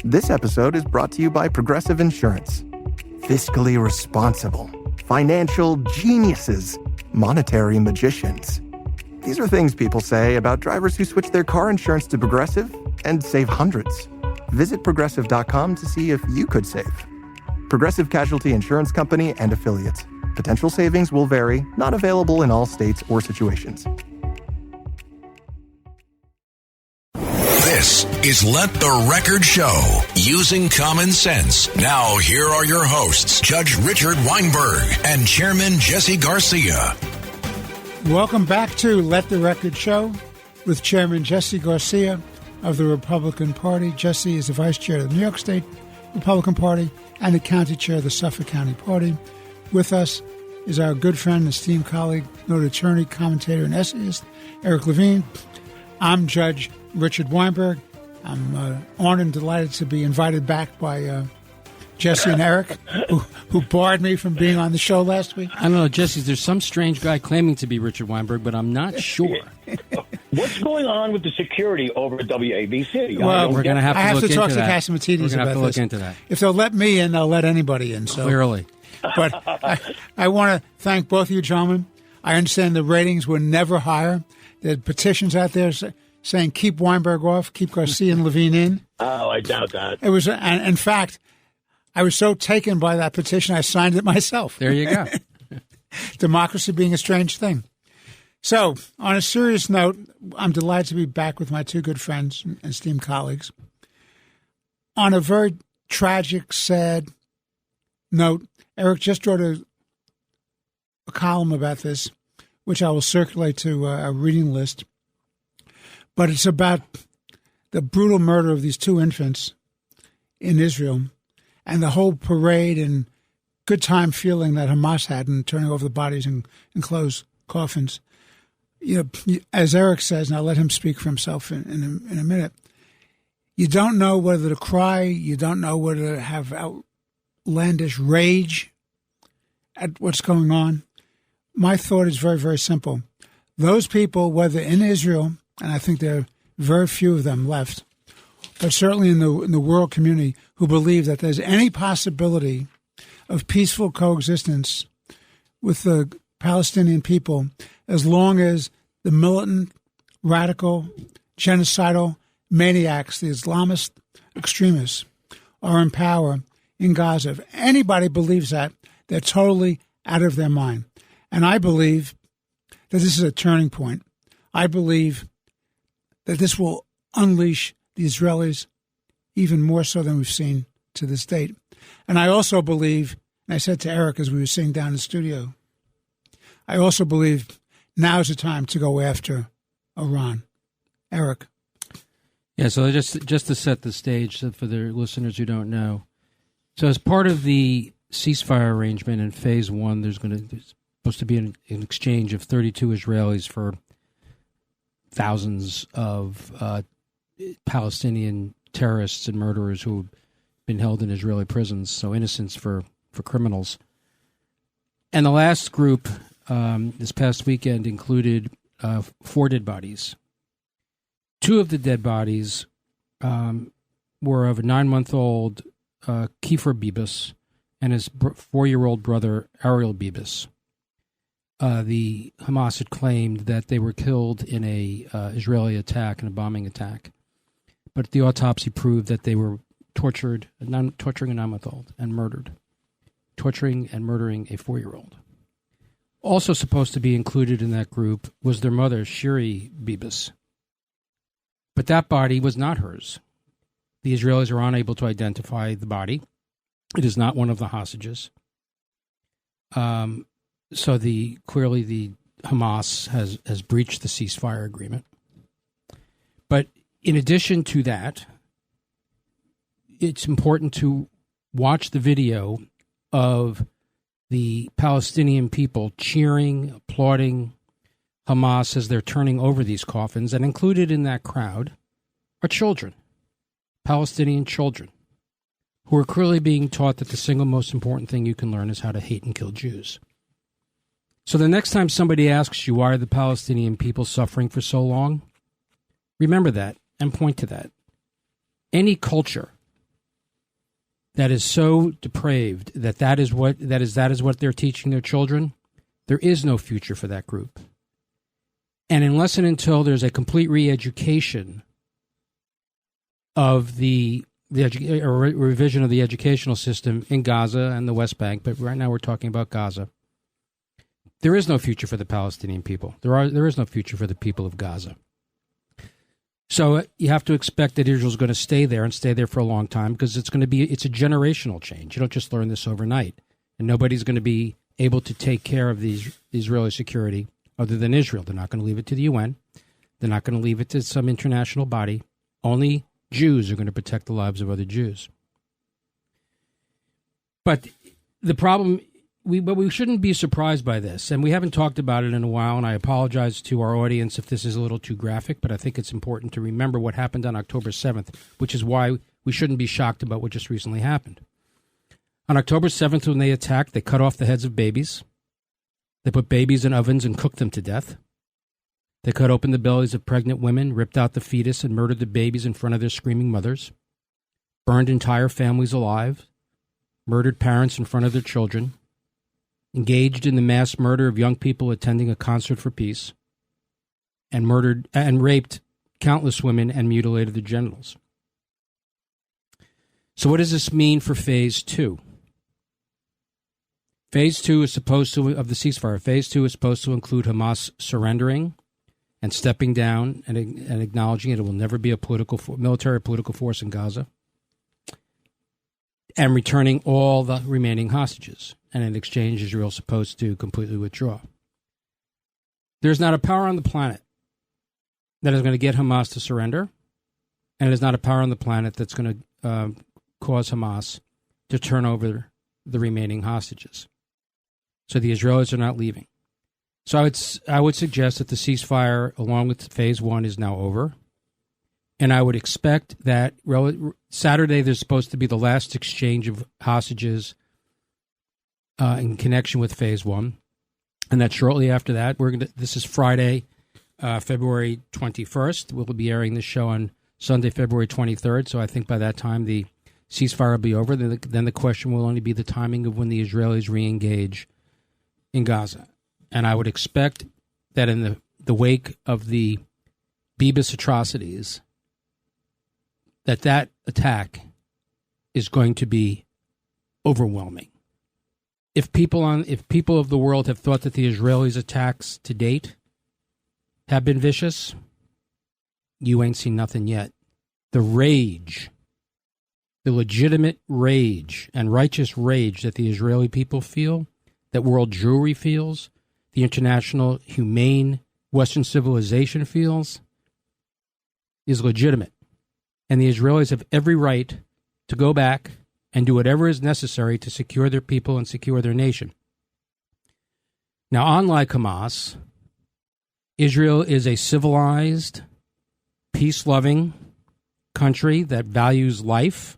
This episode is brought to you by Progressive Insurance. Fiscally responsible, financial geniuses, monetary magicians. These are things people say about drivers who switch their car insurance to Progressive and save hundreds. Visit Progressive.com to see if you could save. Progressive Casualty Insurance Company and Affiliates. Potential savings will vary, not available in all states or situations. This is Let the Record Show, using common sense. Now, here are your hosts, Judge Richard Weinberg and Chairman Jesse Garcia. Welcome back to Let the Record Show with Chairman Jesse Garcia of the Republican Party. Jesse is the Vice Chair of the New York State Republican Party and the County Chair of the Suffolk County Party. With us is our good friend, esteemed colleague, noted attorney, commentator, and essayist, Eric Levine. I'm Judge Richard Weinberg. I'm honored and delighted to be invited back by Jesse and Eric, who barred me from being on the show last week. I don't know, Jesse, there's some strange guy claiming to be Richard Weinberg, but I'm not sure. What's going on with the security over at WABC? Well, we're going to have to look into that. I have to talk to Cassimatidis about this. Into that. If they'll let me in, they'll let anybody in. So. Clearly. But I want to thank both of you gentlemen. I understand the ratings were never higher. There are petitions out there saying keep Weinberg off, keep Garcia and Levine in. Oh, I doubt that. It was, and in fact, I was so taken by that petition, I signed it myself. There you go. Democracy being a strange thing. So, on a serious note, I'm delighted to be back with my two good friends and esteemed colleagues. On a very tragic, sad note, Eric just wrote a column about this, which I will circulate to a reading list. But it's about the brutal murder of these two infants in Israel and the whole parade and good time feeling that Hamas had in turning over the bodies in closed coffins. You know, as Eric says, and I'll let him speak for himself in a minute, you don't know whether to cry, you don't know whether to have outlandish rage at what's going on. My thought is very, very simple. Those people, whether in Israel, and I think there are very few of them left, but certainly in the world community, who believe that there's any possibility of peaceful coexistence with the Palestinian people as long as the militant, radical, genocidal maniacs, the Islamist extremists, are in power in Gaza. If anybody believes that, they're totally out of their mind. And I believe that this is a turning point. I believe that this will unleash the Israelis even more so than we've seen to this date. And I also believe, and I said to Eric as we were sitting down in the studio, I also believe now is the time to go after Iran. Eric. Yeah, so just to set the stage for the listeners who don't know. So as part of the ceasefire arrangement in Phase 1, there's supposed to be an exchange of 32 Israelis for thousands of Palestinian terrorists and murderers who have been held in Israeli prisons, so innocents for criminals. And the last group this past weekend included 4 dead bodies. 2 of the dead bodies were of a 9-month-old Kiefer Bibas and his 4-year-old brother Ariel Bibas. The Hamas had claimed that they were killed in a Israeli attack, in a bombing attack. But the autopsy proved that they were torturing a 9-month-old and murdered. Torturing and murdering a 4-year-old. Also supposed to be included in that group was their mother, Shiri Bibas. But that body was not hers. The Israelis are unable to identify the body. It is not one of the hostages. So clearly the Hamas has breached the ceasefire agreement. But in addition to that, it's important to watch the video of the Palestinian people cheering, applauding Hamas as they're turning over these coffins. And included in that crowd are children, Palestinian children, who are clearly being taught that the single most important thing you can learn is how to hate and kill Jews. So the next time somebody asks you, why are the Palestinian people suffering for so long? Remember that and point to that. Any culture that is so depraved that is what they're teaching their children, there is no future for that group. And unless and until there's a complete re-education of the revision of the educational system in Gaza and the West Bank, but right now we're talking about Gaza, there is no future for the Palestinian people. There is no future for the people of Gaza. So you have to expect that Israel's going to stay there and stay there for a long time, because it's a generational change. You don't just learn this overnight. And nobody's going to be able to take care of the Israeli security other than Israel. They're not going to leave it to the UN. They're not going to leave it to some international body. Only Jews are going to protect the lives of other Jews. But the problem, we shouldn't be surprised by this, and we haven't talked about it in a while, and I apologize to our audience if this is a little too graphic, but I think it's important to remember what happened on October 7th, which is why we shouldn't be shocked about what just recently happened. On October 7th, when they attacked, they cut off the heads of babies. They put babies in ovens and cooked them to death. They cut open the bellies of pregnant women, ripped out the fetus, and murdered the babies in front of their screaming mothers. Burned entire families alive. Murdered parents in front of their children. Engaged in the mass murder of young people attending a concert for peace. And murdered and raped countless women and mutilated their genitals. So what does this mean for Phase 2? Phase 2 is supposed to, of the ceasefire, Phase 2 is supposed to include Hamas surrendering and stepping down and acknowledging it will never be a military political force in Gaza, and returning all the remaining hostages. And in exchange, Israel is supposed to completely withdraw. There's not a power on the planet that is going to get Hamas to surrender, and there's not a power on the planet that's going to cause Hamas to turn over the remaining hostages. So the Israelis are not leaving. So I would suggest that the ceasefire, along with Phase 1, is now over. And I would expect that Saturday there's supposed to be the last exchange of hostages in connection with Phase 1. And that shortly after that, this is Friday, February 21st. We'll be airing this show on Sunday, February 23rd. So I think by that time the ceasefire will be over. Then the question will only be the timing of when the Israelis re-engage in Gaza. And I would expect that in the wake of the Bibas atrocities, that attack is going to be overwhelming. If people of the world have thought that the Israelis' attacks to date have been vicious, you ain't seen nothing yet. The rage, the legitimate rage and righteous rage that the Israeli people feel, that world Jewry feels, the international humane Western civilization feels, is legitimate. And the Israelis have every right to go back and do whatever is necessary to secure their people and secure their nation. Now, unlike Hamas, Israel is a civilized, peace-loving country that values life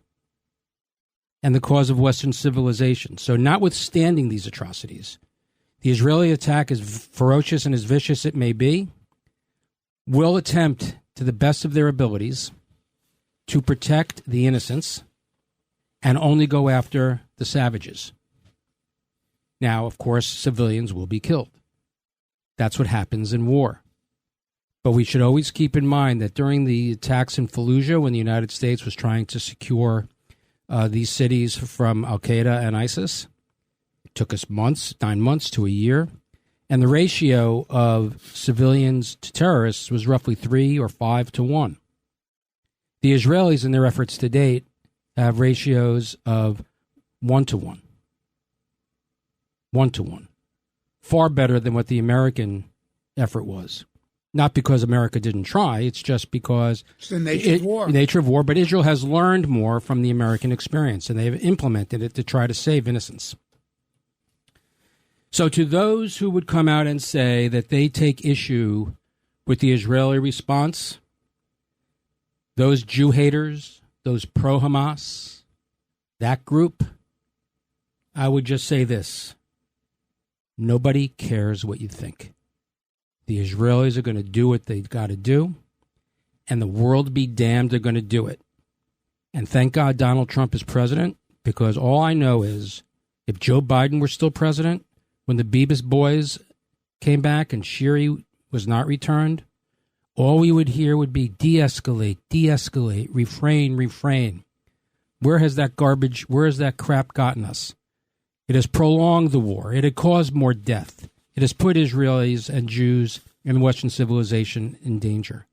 and the cause of Western civilization. So notwithstanding these atrocities, the Israeli attack, as ferocious and as vicious it may be, will attempt to the best of their abilities to protect the innocents and only go after the savages. Now, of course, civilians will be killed. That's what happens in war. But we should always keep in mind that during the attacks in Fallujah, when the United States was trying to secure these cities from Al-Qaeda and ISIS, it took us 9 months to a year, and the ratio of civilians to terrorists was roughly 3 or 5 to 1. The Israelis, in their efforts to date, have ratios of 1 to 1. 1 to 1. Far better than what the American effort was. Not because America didn't try, it's just because it's the nature of war. Nature of war, but Israel has learned more from the American experience, and they have implemented it to try to save innocents. So to those who would come out and say that they take issue with the Israeli response, those Jew haters, those pro-Hamas, that group, I would just say this. Nobody cares what you think. The Israelis are going to do what they've got to do, and the world be damned, they're going to do it. And thank God Donald Trump is president, because all I know is if Joe Biden were still president, when the Beavis boys came back and Shiri was not returned, all we would hear would be de-escalate, de-escalate, refrain, refrain. Where has that garbage, where has that crap gotten us? It has prolonged the war. It had caused more death. It has put Israelis and Jews and Western civilization in danger.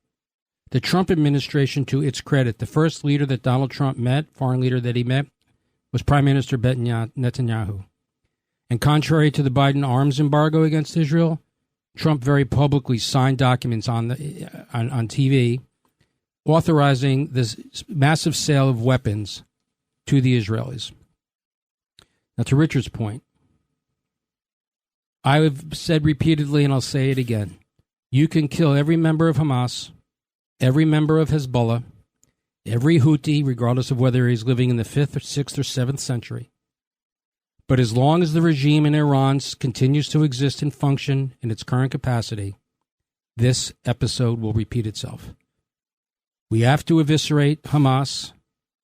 The Trump administration, to its credit, the first leader that Donald Trump met, foreign leader that he met, was Prime Minister Netanyahu. And contrary to the Biden arms embargo against Israel, Trump very publicly signed documents on TV authorizing this massive sale of weapons to the Israelis. Now, to Richard's point, I have said repeatedly, and I'll say it again, you can kill every member of Hamas, every member of Hezbollah, every Houthi, regardless of whether he's living in the 5th or 6th or 7th century. But as long as the regime in Iran continues to exist and function in its current capacity, this episode will repeat itself. We have to eviscerate Hamas.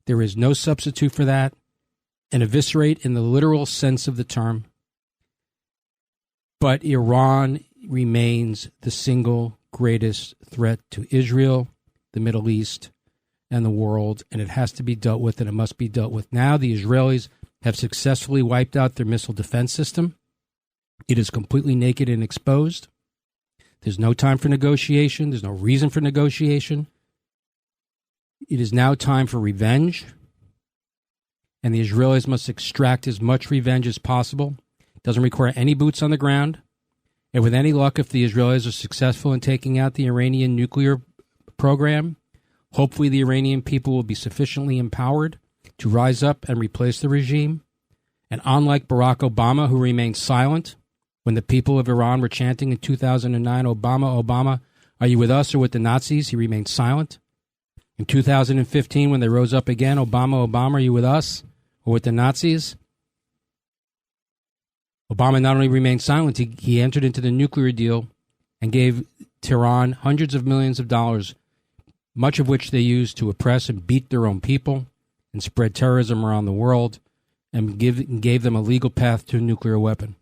There is no substitute for that. And eviscerate in the literal sense of the term. But Iran remains the single greatest threat to Israel, the Middle East, and the world, and it has to be dealt with, and it must be dealt with now. The Israelis have successfully wiped out their missile defense system. It is completely naked and exposed. There's no time for negotiation. There's no reason for negotiation. It is now time for revenge, and the Israelis must extract as much revenge as possible. It doesn't require any boots on the ground. And with any luck, if the Israelis are successful in taking out the Iranian nuclear program, hopefully the Iranian people will be sufficiently empowered to rise up and replace the regime. And unlike Barack Obama, who remained silent when the people of Iran were chanting in 2009, Obama, Obama, are you with us or with the Nazis? He remained silent. In 2015, when they rose up again, Obama, Obama, are you with us or with the Nazis? Obama not only remained silent, he entered into the nuclear deal and gave Tehran hundreds of millions of dollars, much of which they used to oppress and beat their own people and spread terrorism around the world, and gave them a legal path to a nuclear weapon.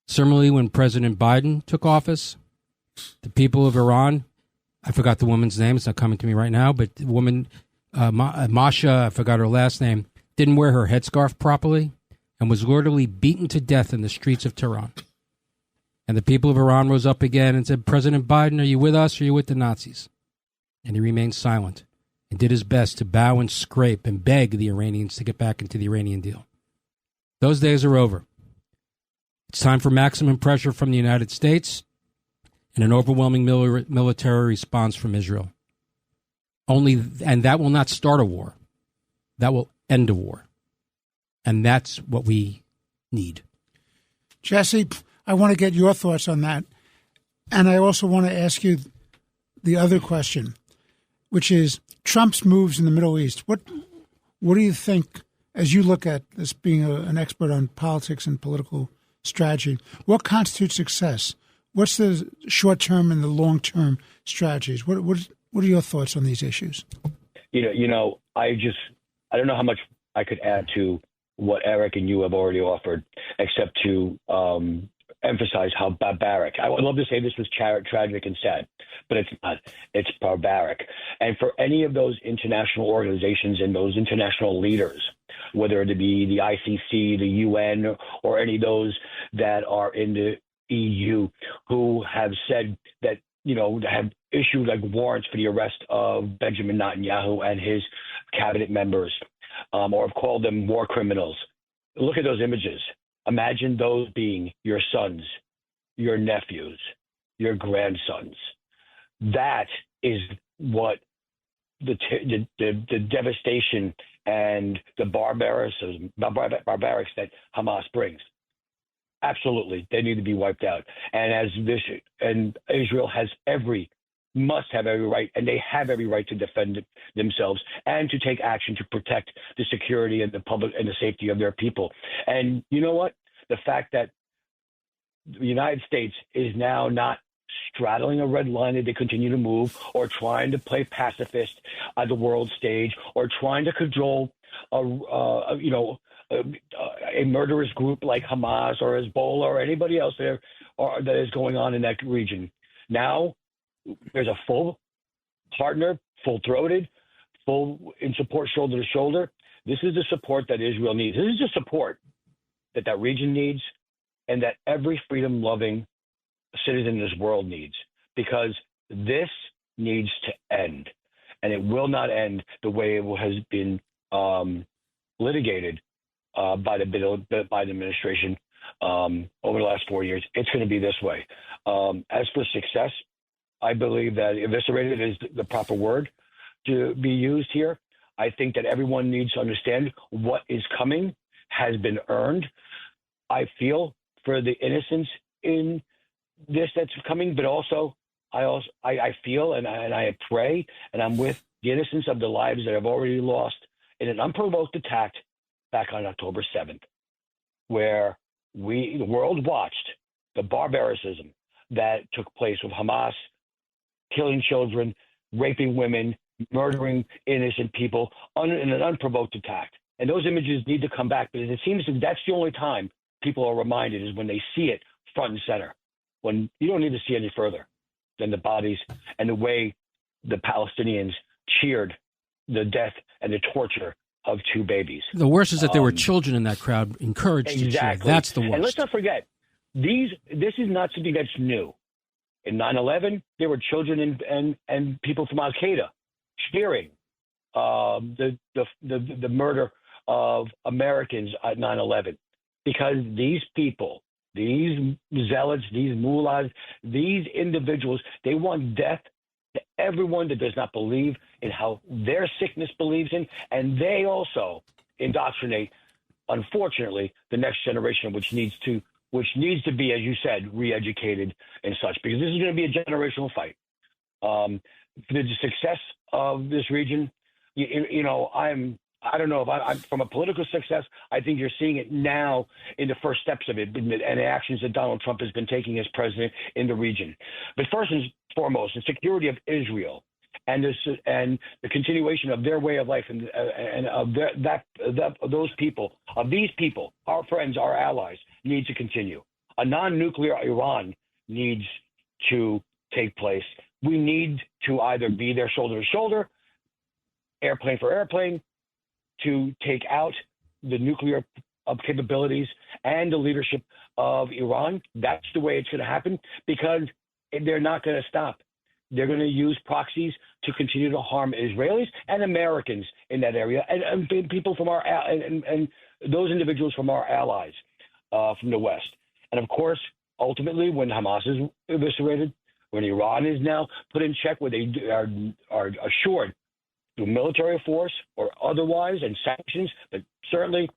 Similarly, when President Biden took office, the people of Iran, I forgot the woman's name, it's not coming to me right now, but the woman, Masha, I forgot her last name, didn't wear her headscarf properly and was literally beaten to death in the streets of Tehran. And the people of Iran rose up again and said, President Biden, are you with us or are you with the Nazis? And he remained silent and did his best to bow and scrape and beg the Iranians to get back into the Iranian deal. Those days are over. It's time for maximum pressure from the United States and an overwhelming military response from Israel. And that will not start a war. That will end a war. And that's what we need. Jesse, I want to get your thoughts on that. And I also want to ask you the other question, which is Trump's moves in the Middle East. What do you think, as you look at this, being an expert on politics and political strategy, what constitutes success? What's the short-term and the long-term strategies? What are your thoughts on these issues? I don't know how much I could add to what Eric and you have already offered, except to emphasize how barbaric. I would love to say this was tragic and sad, but it's not. It's barbaric. And for any of those international organizations and those international leaders, whether it be the ICC, the UN, or any of those that are in the EU, who have said that, have issued like warrants for the arrest of Benjamin Netanyahu and his cabinet members, or have called them war criminals. Look at those images. Imagine those being your sons, your nephews, your grandsons. That is what the devastation and the barbarics that Hamas brings. Absolutely, they need to be wiped out. And Israel must have every right, and they have every right to defend themselves and to take action to protect the security and the public and the safety of their people. And you know what? The fact that the United States is now not straddling a red line that they continue to move, or trying to play pacifist at the world stage, or trying to cajole a murderous group like Hamas or Hezbollah or anybody else there that is going on in that region. Now there's a full partner, full-throated, full in support, shoulder to shoulder. This is the support that Israel needs. This is the support that region needs and that every freedom-loving citizen in this world needs, because this needs to end. And it will not end the way it has been litigated by the Biden administration over the last 4 years. It's going to be this way. As for success, I believe that eviscerated is the proper word to be used here. I think that everyone needs to understand what is coming has been earned. I feel for the innocents in this that's coming, but also I feel and I pray and I'm with the innocents of the lives that have already lost in an unprovoked attack back on October 7th, where the world watched the barbaricism that took place with Hamas killing children, raping women, murdering innocent people in an unprovoked attack. And those images need to come back, because it seems that that's the only time people are reminded is when they see it front and center, when you don't need to see any further than the bodies and the way the Palestinians cheered the death and the torture of 2 babies. The worst is that there were children in that crowd encouraged to cheer. That's the worst. And let's not forget, this is not something that's new. In 9/11, there were children and people from Al Qaeda cheering the murder of Americans at 9/11, because these people, these zealots, these mullahs, these individuals, they want death to everyone that does not believe in how their sickness believes in, and they also indoctrinate, unfortunately, the next generation, which needs to be, as you said, re-educated and such, because this is going to be a generational fight. The success of this region, I don't know if I'm from a political success. I think you're seeing it now in the first steps of it and the actions that Donald Trump has been taking as president in the region. But first and foremost, the security of Israel and the continuation of their way of life and of those people, our friends, our allies, need to continue. A non-nuclear Iran needs to take place. We need to either be there shoulder to shoulder, airplane for airplane, to take out the nuclear capabilities and the leadership of Iran. That's the way it's going to happen, because they're not going to stop. They're going to use proxies to continue to harm Israelis and Americans in that area, and people from and those individuals from our allies from the West. And of course, ultimately, when Hamas is eviscerated, when Iran is now put in check, where they are assured through military force or otherwise and sanctions, but certainly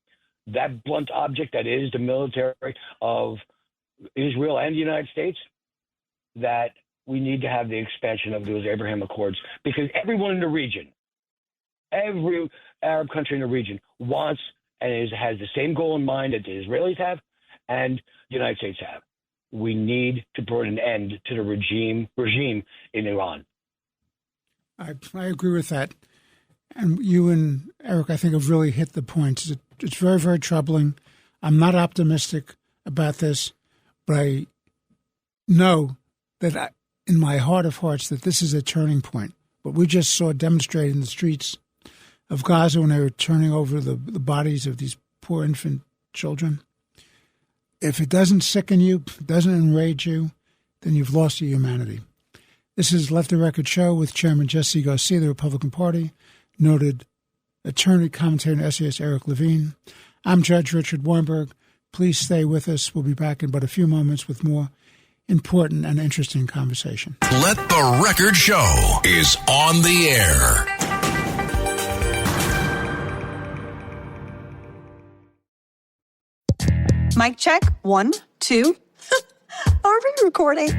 that blunt object that is the military of Israel and the United States, that we need to have the expansion of those Abraham Accords, because everyone in the region, every Arab country in the region wants and has the same goal in mind that the Israelis have and the United States have. We need to put an end to the regime in Iran. I agree with that. And you and Eric, I think, have really hit the points. It's very, very troubling. I'm not optimistic about this, but I know that in my heart of hearts that this is a turning point. What we just saw demonstrated in the streets of Gaza when they were turning over the bodies of these poor infant children, if it doesn't sicken you, doesn't enrage you, then you've lost your humanity. This is Left the Record Show with Chairman Garcia, the Republican Party, noted attorney, commentator, and essayist Eric Levine. I'm Judge Richard Weinberg. Please stay with us. We'll be back in but a few moments with more important and interesting conversation. Let the Record Show is on the air. Mic check. 1, 2. Are we recording?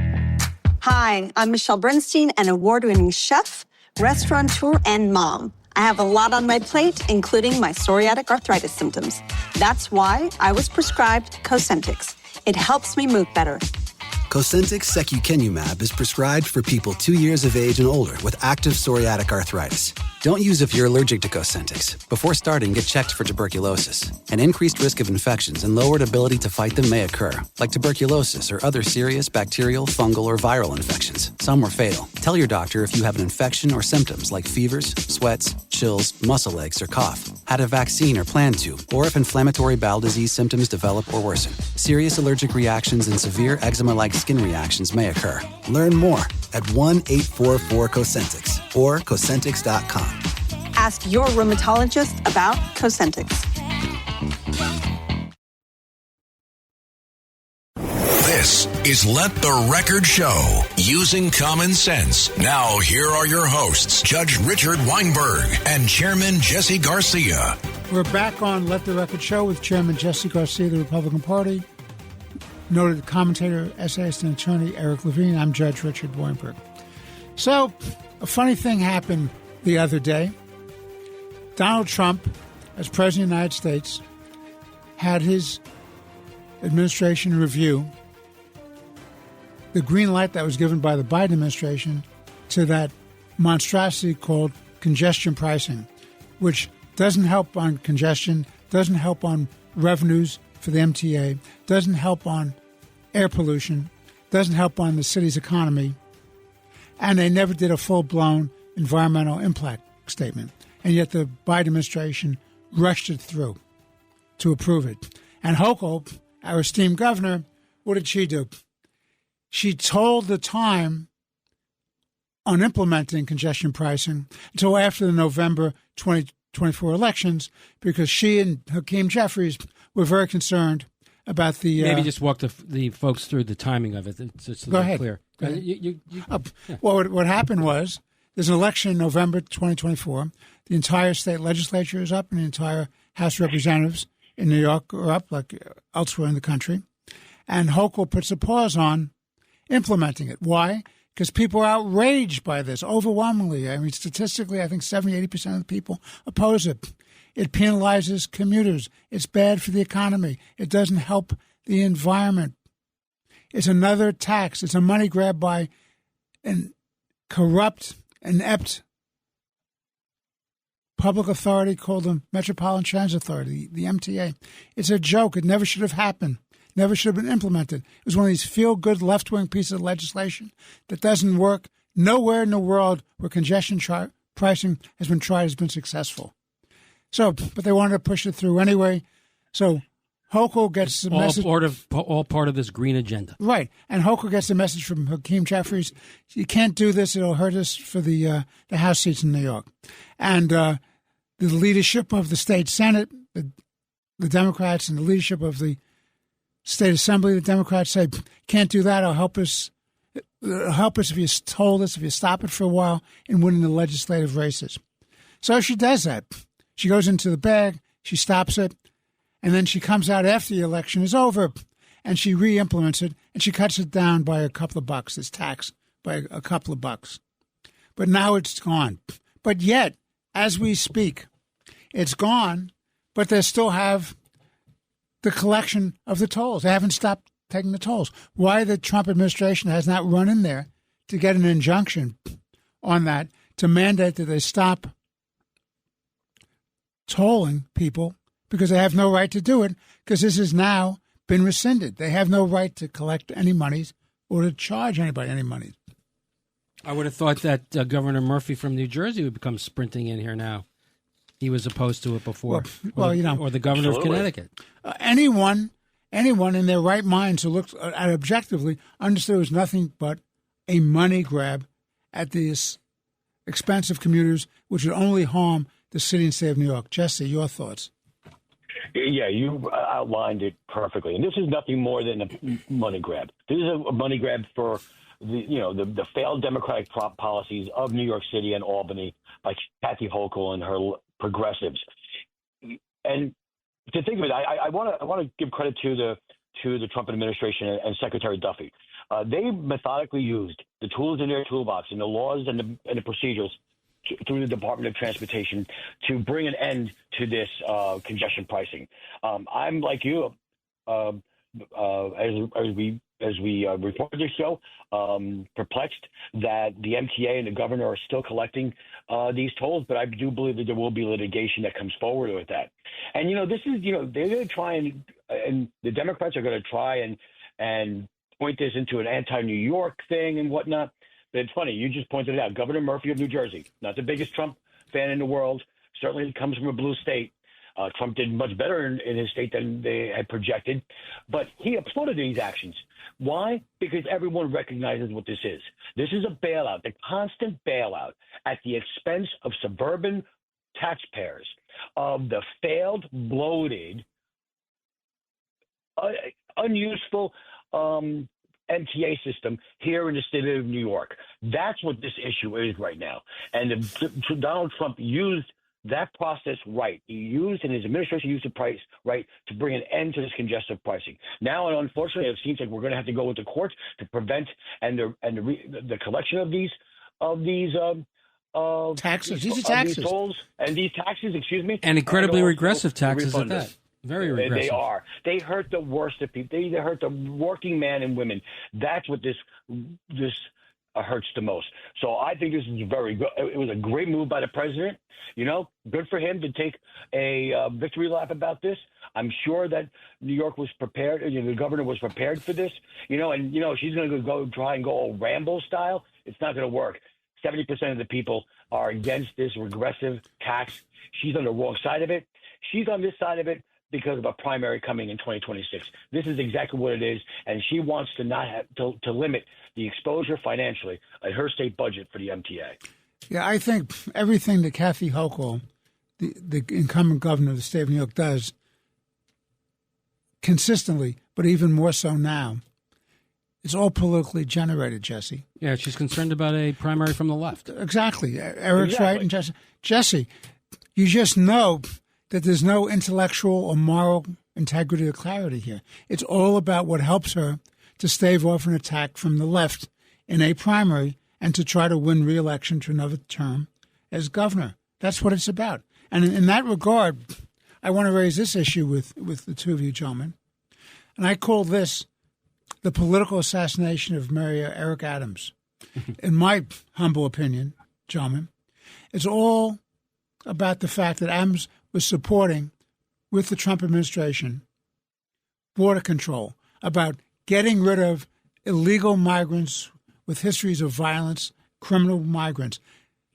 Hi, I'm Michelle Bernstein, an award-winning chef, restaurateur, and mom. I have a lot on my plate, including my psoriatic arthritis symptoms. That's why I was prescribed Cosentyx. It helps me move better. Cosentyx secukinumab is prescribed for people 2 years of age and older with active psoriatic arthritis. Don't use if you're allergic to Cosentyx. Before starting, get checked for tuberculosis. An increased risk of infections and lowered ability to fight them may occur, like tuberculosis or other serious bacterial, fungal, or viral infections. Some were fatal. Tell your doctor if you have an infection or symptoms like fevers, sweats, chills, muscle aches, or cough, had a vaccine or plan to, or if inflammatory bowel disease symptoms develop or worsen. Serious allergic reactions and severe eczema-like skin reactions may occur. Learn more at 1-844-COSENTYX or Cosentyx.com. Ask your rheumatologist about Cosentyx. This is Let the Record Show, using common sense. Now, here are your hosts, Judge Richard Weinberg and Chairman Jesse Garcia. We're back on Let the Record Show with Chairman Jesse Garcia of the Republican Party, noted commentator, essayist, and attorney Eric Levine. I'm Judge Richard Weinberg. So, a funny thing happened the other day. Donald Trump, as President of the United States, had his administration review the green light that was given by the Biden administration to that monstrosity called congestion pricing, which doesn't help on congestion, doesn't help on revenues for the MTA, doesn't help on air pollution, doesn't help on the city's economy, and they never did a full-blown environmental impact statement. And yet the Biden administration rushed it through to approve it. And Hochul, our esteemed governor, what did she do? She told the time on implementing congestion pricing until after the November 2024 elections, because she and Hakeem Jeffries were very concerned about the... Maybe just walk the folks through the timing of it. It's Go ahead. Clear. Go ahead. Yeah. Well, what happened was there's an election in November 2024. The entire state legislature is up and the entire House of Representatives in New York are up, like elsewhere in the country. And Hochul puts a pause on implementing it. Why? Because people are outraged by this overwhelmingly. I mean, statistically, I think 70-80% of the people oppose it. It penalizes commuters. It's bad for the economy. It doesn't help the environment. It's another tax. It's a money grab by an corrupt, inept public authority called the Metropolitan Transit Authority, the MTA. It's a joke. It never should have happened. Never should have been implemented. It was one of these feel-good left-wing pieces of legislation that doesn't work. Nowhere in the world where congestion pricing has been tried has been successful. So, but they wanted to push it through anyway. So Hochul gets the message. All part of this green agenda. Right. And Hochul gets the message from Hakeem Jeffries. You can't do this. It'll hurt us for the House seats in New York. And the leadership of the state Senate, the Democrats, and the leadership of the State Assembly, the Democrats say, can't do that. It'll help us if you told us, if you stop it for a while in winning the legislative races. So she does that. She goes into the bag, she stops it, and then she comes out after the election is over, and she re-implements it, and she cuts it down by a couple of bucks, this tax, by a couple of bucks. But now it's gone. But yet, as we speak, it's gone, but they still have the collection of the tolls. They haven't stopped taking the tolls. Why the Trump administration has not run in there to get an injunction on that to mandate that they stop tolling people, because they have no right to do it, because this has now been rescinded. They have no right to collect any monies or to charge anybody any money. I would have thought that Governor Murphy from New Jersey would become sprinting in here now. He was opposed to it before. Or the governor of Connecticut. Anyone in their right minds who looked at it objectively understood it was nothing but a money grab at these expensive commuters, which would only harm the city and state of New York. Jesse, your thoughts? Yeah, you outlined it perfectly. And this is nothing more than a money grab. This is a money grab for the failed Democratic policies of New York City and Albany by Kathy Hochul and her progressives. And to think of it, I want to give credit to the Trump administration and Secretary Duffy. They methodically used the tools in their toolbox and the laws and the procedures through the Department of Transportation to bring an end to this congestion pricing. I'm like you, as we reported the show, perplexed that the MTA and the governor are still collecting these tolls. But I do believe that there will be litigation that comes forward with that. And this is they're going to try and the Democrats are going to try and point this into an anti-New York thing and whatnot. But it's funny, you just pointed it out. Governor Murphy of New Jersey, not the biggest Trump fan in the world, certainly comes from a blue state. Trump did much better in his state than they had projected, but he applauded these actions. Why? Because everyone recognizes what this is. This is a bailout, a constant bailout at the expense of suburban taxpayers, of the failed, bloated, unuseful MTA system here in the state of New York. That's what this issue is right now. And Donald Trump used that process right. He used, and his administration used the price right to bring an end to this congestive pricing. Now, unfortunately, it seems like we're going to have to go into court to prevent the collection of these taxes. These are taxes. These tolls and these taxes. Excuse me. And incredibly regressive taxes at that. Very regressive. They are. They hurt the worst of people. They hurt the working man and women. That's what this hurts the most. So I think this is very good. It was a great move by the president. Good for him to take a victory lap about this. I'm sure that New York was prepared. The governor was prepared for this. She's going to go try and go all Rambo style. It's not going to work. 70% of the people are against this regressive tax. She's on the wrong side of it. She's on this side of it because of a primary coming in 2026. This is exactly what it is, and she wants to not have to limit the exposure financially at her state budget for the MTA. Yeah, I think everything that Kathy Hochul, the incumbent governor of the state of New York, does consistently, but even more so now, it's all politically generated, Jesse. Yeah, she's concerned about a primary from the left. Exactly. Eric's right, and Jesse, you just know that there's no intellectual or moral integrity or clarity here. It's all about what helps her to stave off an attack from the left in a primary and to try to win re-election to another term as governor. That's what it's about. And in that regard, I want to raise this issue with the two of you gentlemen. And I call this the political assassination of Mayor Eric Adams. In my humble opinion, gentlemen, it's all about the fact that Adams was supporting, with the Trump administration, border control, about getting rid of illegal migrants with histories of violence, criminal migrants.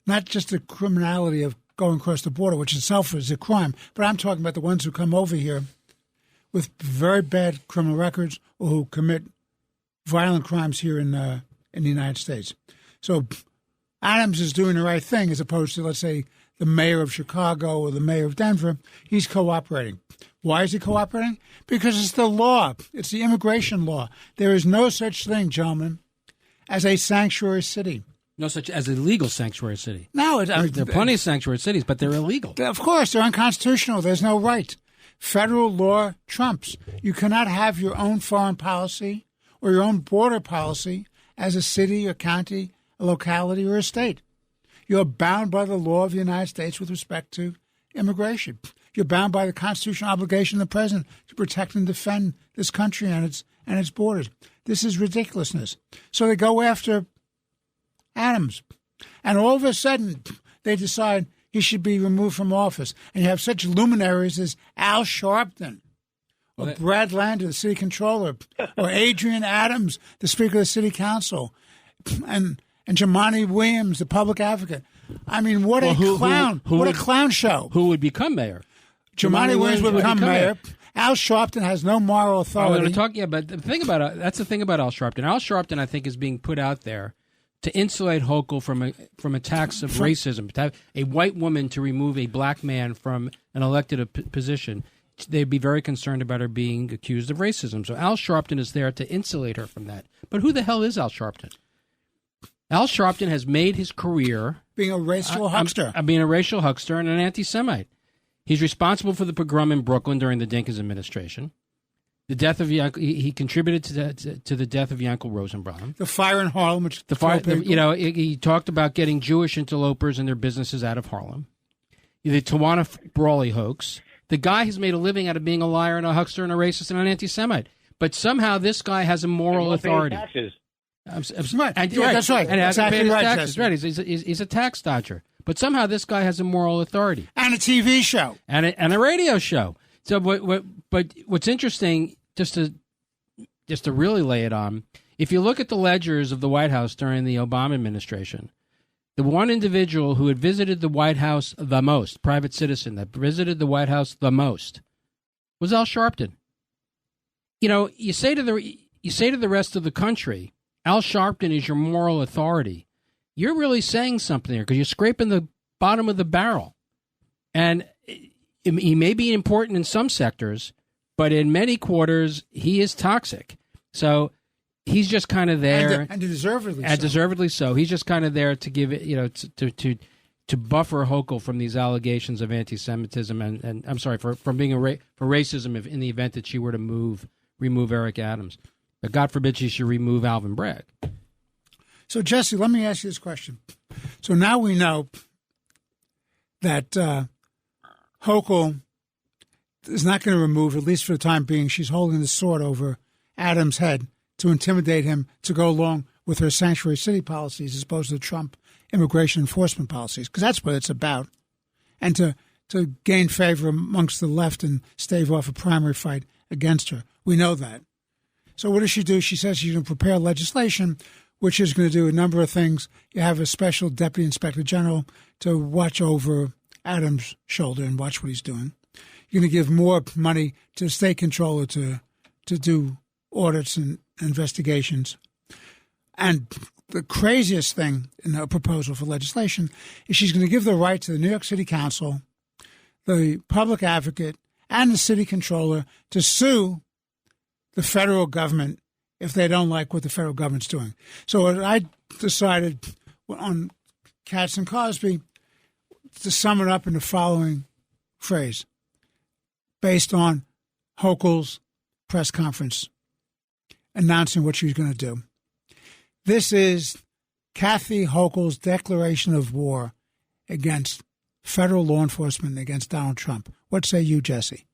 Not just the criminality of going across the border, which itself is a crime, but I'm talking about the ones who come over here with very bad criminal records or who commit violent crimes here in the United States. So Adams is doing the right thing as opposed to, let's say, the mayor of Chicago or the mayor of Denver. He's cooperating. Why is he cooperating? Because it's the law. It's the immigration law. There is no such thing, gentlemen, as a sanctuary city. No such as a legal sanctuary city. No. There are plenty of sanctuary cities, but they're illegal. Of course, they're unconstitutional. There's no right. Federal law trumps. You cannot have your own foreign policy or your own border policy as a city, a county, a locality, or a state. You're bound by the law of the United States with respect to immigration. You're bound by the constitutional obligation of the president to protect and defend this country and its borders. This is ridiculousness. So they go after Adams, and all of a sudden they decide he should be removed from office. And you have such luminaries as Al Sharpton, or Brad Lander, the city controller, or Adrian Adams, the speaker of the city council, and Jumaane Williams, the public advocate. I mean, what a clown! What a clown show! Who would become mayor? Jumaane Williams would become mayor. Al Sharpton has no moral authority. But the thing about that's the thing about Al Sharpton. Al Sharpton, I think, is being put out there to insulate Hochul from attacks of racism. To have a white woman to remove a black man from an elected position, they'd be very concerned about her being accused of racism. So Al Sharpton is there to insulate her from that. But who the hell is Al Sharpton? Al Sharpton has made his career being a racial huckster. Being a racial huckster and an anti-Semite. He's responsible for the pogrom in Brooklyn during the Dinkins administration. The death of he contributed to the death of Yankel Rosenbaum. The fire in Harlem, which he talked about getting Jewish interlopers and their businesses out of Harlem. The Tawana Brawley hoax. The guy has made a living out of being a liar and a huckster and a racist and an anti-Semite. But somehow this guy has a moral authority. Taxes. Right. That's right. And hasn't paid his right, taxes. Right. He's a tax dodger. But somehow this guy has a moral authority. And a TV show. And a radio show. So, but what's interesting, just to really lay it on, if you look at the ledgers of the White House during the Obama administration, the one individual who had visited the White House the most, private citizen that visited the White House the most, was Al Sharpton. You know, you say to the rest of the country, Al Sharpton is your moral authority. You're really saying something there because you're scraping the bottom of the barrel. And he may be important in some sectors, but in many quarters, he is toxic. So he's just kind of there. And deservedly so. And deservedly so. He's just kind of there to give it, to buffer Hochul from these allegations of anti-Semitism and I'm sorry, from being for racism in the event that she were to remove Eric Adams. But God forbid she should remove Alvin Bragg. So, Jesse, let me ask you this question. So now we know that Hochul is not going to remove, at least for the time being, she's holding the sword over Adams' head to intimidate him to go along with her sanctuary city policies as opposed to the Trump immigration enforcement policies, because that's what it's about, and to gain favor amongst the left and stave off a primary fight against her. We know that. So what does she do? She says she's going to prepare legislation which is going to do a number of things. You have a special deputy inspector general to watch over Adams' shoulder and watch what he's doing. You're going to give more money to the state controller to do audits and investigations. And the craziest thing in her proposal for legislation is she's going to give the right to the New York City Council, the public advocate, and the city controller to sue the federal government if they don't like what the federal government's doing. So I decided on Katz and Cosby to sum it up in the following phrase, based on Hochul's press conference announcing what she was going to do. This is Kathy Hochul's declaration of war against federal law enforcement and against Donald Trump. What say you, Jesse?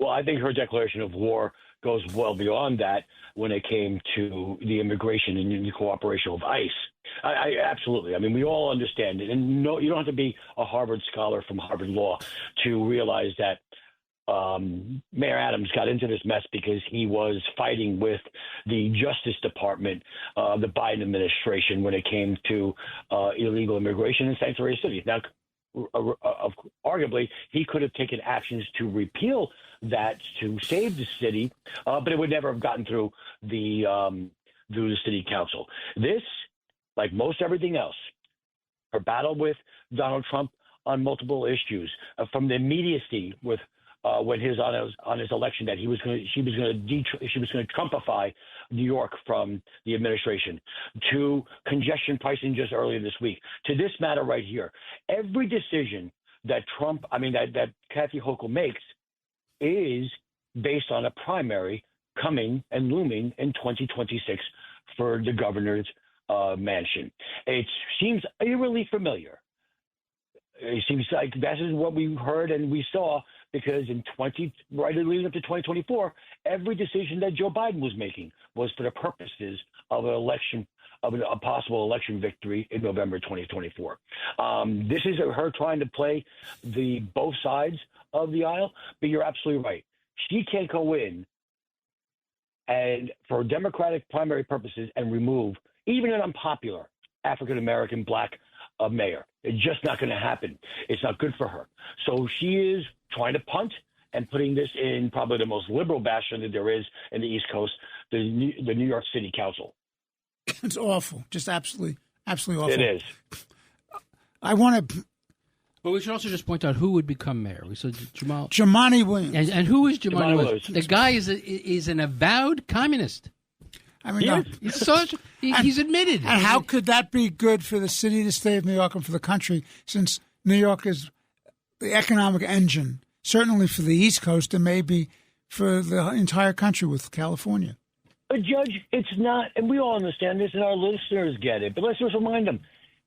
Well, I think her declaration of war goes well beyond that when it came to the immigration and the cooperation with ICE. I absolutely. I mean, we all understand it. And no, you don't have to be a Harvard scholar from Harvard Law to realize that Mayor Adams got into this mess because he was fighting with the Justice Department, the Biden administration, when it came to illegal immigration in sanctuary cities. Now, arguably, he could have taken actions to repeal that to save the city, but it would never have gotten through the city council. This, like most everything else, her battle with Donald Trump on multiple issues, from the immediacy with when on his election that she was going to Trumpify New York from the administration, to congestion pricing just earlier this week, to this matter right here. Every decision that that Kathy Hochul makes is based on a primary coming and looming in 2026 for the governor's mansion. It seems eerily familiar. It seems like that is what we heard and we saw, because right leading up to 2024, every decision that Joe Biden was making was for the purposes of an election, of a possible election victory in November 2024. This is her trying to play both sides of the aisle, but you're absolutely right. She can't go in and for Democratic primary purposes and remove even an unpopular African-American black mayor. It's just not going to happen. It's not good for her. So she is trying to punt and putting this in probably the most liberal bastion that there is in the East Coast, the New York City Council. It's awful. Just absolutely awful. It is. I want to... But we should also just point out who would become mayor. We said Jumaane Williams. And who is Jumaane Williams? The guy is an avowed communist. I mean, he's admitted. And how could that be good for the city, the state of New York, and for the country, since New York is the economic engine, certainly for the East Coast and maybe for the entire country with California? But, Judge, it's not, and we all understand this, and our listeners get it, but let's just remind them,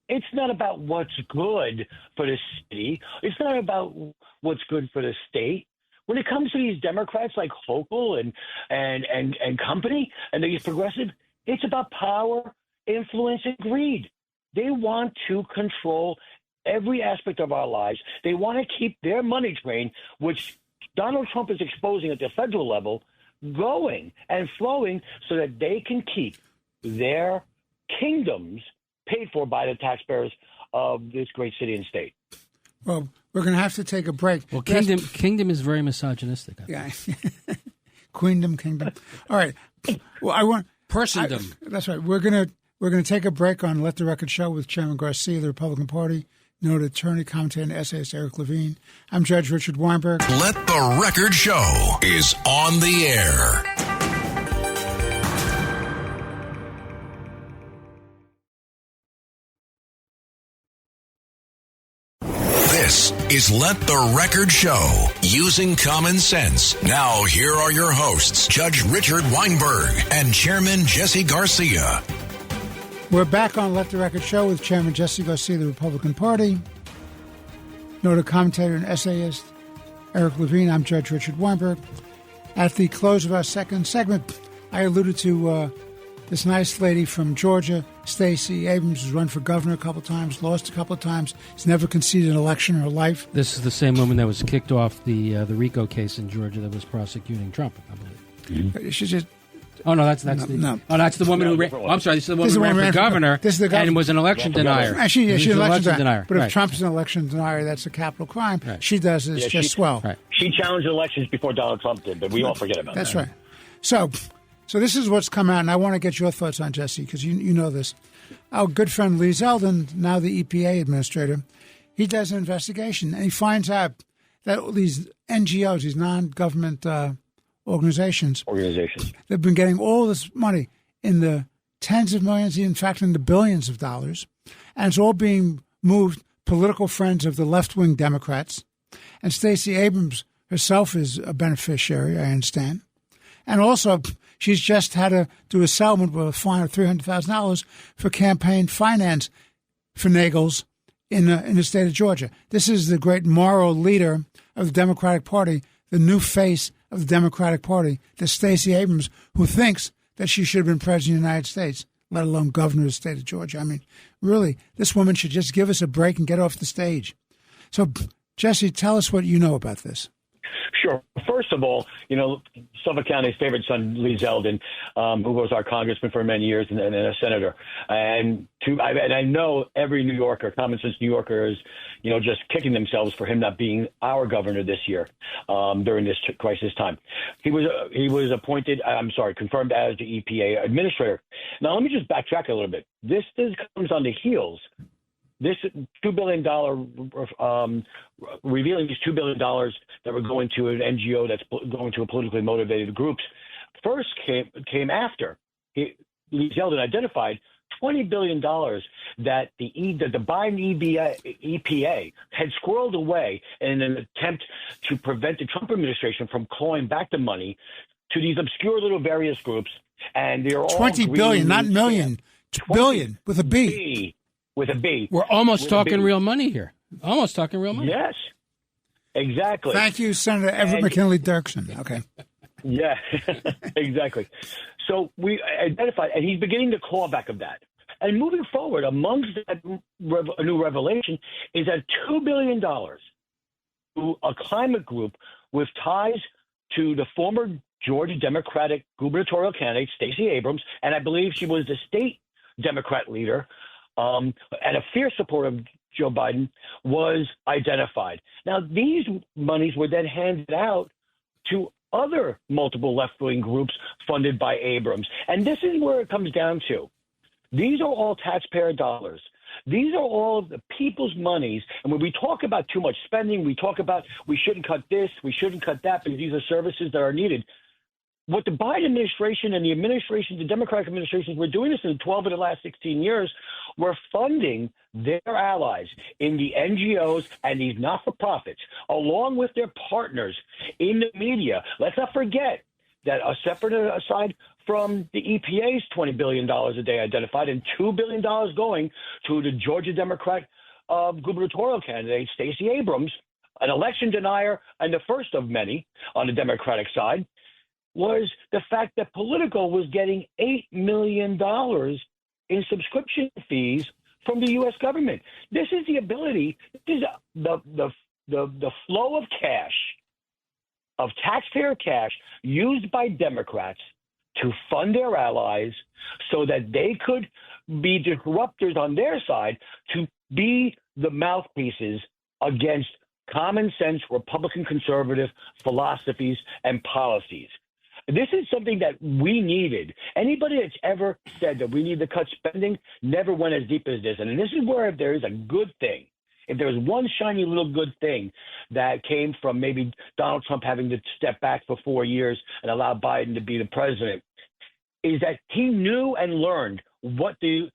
it's not about what's good for the city. It's not about what's good for the state. when it comes to these Democrats like Hochul and company and these progressive, it's about power, influence, and greed. They want to control every aspect of our lives. They want to keep their money train, which Donald Trump is exposing at the federal level, going and flowing so that they can keep their kingdoms paid for by the taxpayers of this great city and state. Well, we're going to have to take a break. Well, kingdom is very misogynistic. Yeah. Queendom, kingdom. All right. Well, I want Persondom. That's right. We're going to take a break on Let the Record Show with Chairman Garcia, the Republican Party, noted attorney, commentator, and essayist Eric Levine. I'm Judge Richard Weinberg. Let the Record Show is on the air. This is Let the Record Show, using common sense. Now, here are your hosts, Judge Richard Weinberg and Chairman Jesse Garcia. We're back on Let the Record Show with Chairman Jesse Garcia, the Republican Party, noted commentator and essayist Eric Levine. I'm Judge Richard Weinberg. At the close of our second segment, I alluded to this nice lady from Georgia, Stacey Abrams, who's run for governor a couple of times, lost a couple of times, has never conceded an election in her life. This is the same woman that was kicked off the RICO case in Georgia that was prosecuting Trump, I believe. Mm-hmm. She just... Oh no, that's the woman who ran. I'm sorry, this is the woman who ran for governor. This is the governor and was an election denier. She's an election denier. But right. if Trump's an election denier, that's a capital crime. Right. She does is just swell. Right. She challenged elections before Donald Trump did, but we all forget about that. That's right. So this is what's come out, and I want to get your thoughts on, Jesse, because you know this. Our good friend Lee Zeldin, now the EPA administrator, he does an investigation, and he finds out that these NGOs, these non-government organizations, they've been getting all this money in the tens of millions, in fact, in the billions of dollars, and it's all being moved political friends of the left-wing Democrats. And Stacey Abrams herself is a beneficiary, I understand. And also, she's just had to do a settlement with a fine of $300,000 for campaign finance finagles in the state of Georgia. This is the great moral leader of the Democratic Party, the new face of the Democratic Party, the Stacey Abrams, who thinks that she should have been president of the United States, let alone governor of the state of Georgia. I mean, really, this woman should just give us a break and get off the stage. So, Jesse, tell us what you know about this. Sure. First of all, Suffolk County's favorite son, Lee Zeldin, who was our congressman for many years and a senator. And I know every New Yorker, common sense New Yorker, is, just kicking themselves for him not being our governor this year during this crisis time. He was confirmed as the EPA administrator. Now, let me just backtrack a little bit. This comes on the heels. This $2 billion, revealing these $2 billion that were going to an NGO that's going to a politically motivated groups, first came after Lee Zeldin identified $20 billion that the Biden EPA had squirreled away in an attempt to prevent the Trump administration from clawing back the money to these obscure little various groups. And they're all $20 billion, not million, billion with a B. With a B. We're almost talking real money here. Almost talking real money. Yes, exactly. Thank you, Senator Everett McKinley Dirksen. Okay. Yeah, exactly. So we identified, and he's beginning the clawback of that. And moving forward, amongst that new revelation is that $2 billion to a climate group with ties to the former Georgia Democratic gubernatorial candidate, Stacey Abrams, and I believe she was the state Democrat leader, and a fierce supporter of Joe Biden, was identified. Now, these monies were then handed out to other multiple left-wing groups funded by Abrams. And this is where it comes down to. These are all taxpayer dollars. These are all of the people's monies. And when we talk about too much spending, we talk about we shouldn't cut this, we shouldn't cut that, because these are services that are needed. What the Biden administration and the Democratic administrations were doing this in 12 of the last 16 years, were funding their allies in the NGOs and these not-for-profits, along with their partners in the media. Let's not forget that aside from the EPA's $20 billion a day identified and $2 billion going to the Georgia Democrat gubernatorial candidate, Stacey Abrams, an election denier, and the first of many on the Democratic side, was the fact that Politico was getting $8 million in subscription fees from the U.S. government. This is the ability, this is the flow of cash, of taxpayer cash used by Democrats to fund their allies so that they could be disruptors on their side to be the mouthpieces against common sense Republican conservative philosophies and policies. This is something that we needed. Anybody that's ever said that we need to cut spending never went as deep as this. And this is where if there is a good thing, if there was one shiny little good thing that came from maybe Donald Trump having to step back for 4 years and allow Biden to be the president, is that he knew and learned what the